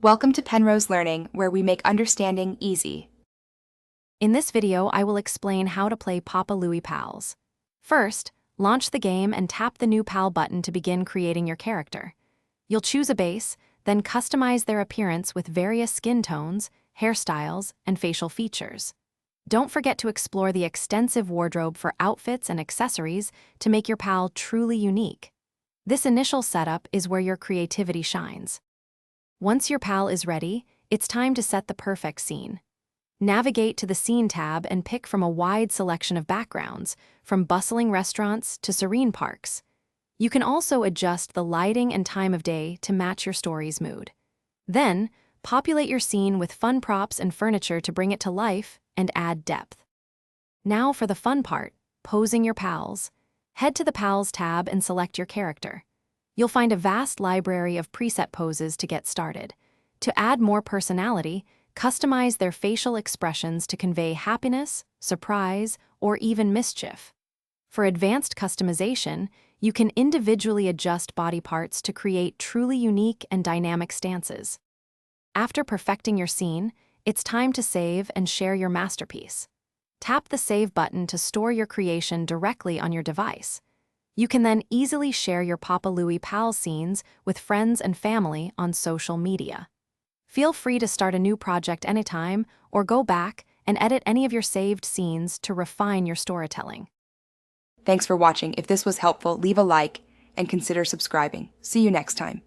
Welcome to Penrose Learning, where we make understanding easy. In this video, I will explain how to play Papa Louie Pals. First, launch the game and tap the New Pal button to begin creating your character. You'll choose a base, then customize their appearance with various skin tones, hairstyles, and facial features. Don't forget to explore the extensive wardrobe for outfits and accessories to make your pal truly unique. This initial setup is where your creativity shines. Once your pal is ready, it's time to set the perfect scene. Navigate to the Scene tab and pick from a wide selection of backgrounds, from bustling restaurants to serene parks. You can also adjust the lighting and time of day to match your story's mood. Then, populate your scene with fun props and furniture to bring it to life and add depth. Now for the fun part, posing your pals. Head to the Pals tab and select your character. You'll find a vast library of preset poses to get started. To add more personality, customize their facial expressions to convey happiness, surprise, or even mischief. For advanced customization, you can individually adjust body parts to create truly unique and dynamic stances. After perfecting your scene, it's time to save and share your masterpiece. Tap the Save button to store your creation directly on your device. You can then easily share your Papa Louie Pals scenes with friends and family on social media. Feel free to start a new project anytime or go back and edit any of your saved scenes to refine your storytelling. Thanks for watching. If this was helpful, leave a like and consider subscribing. See you next time.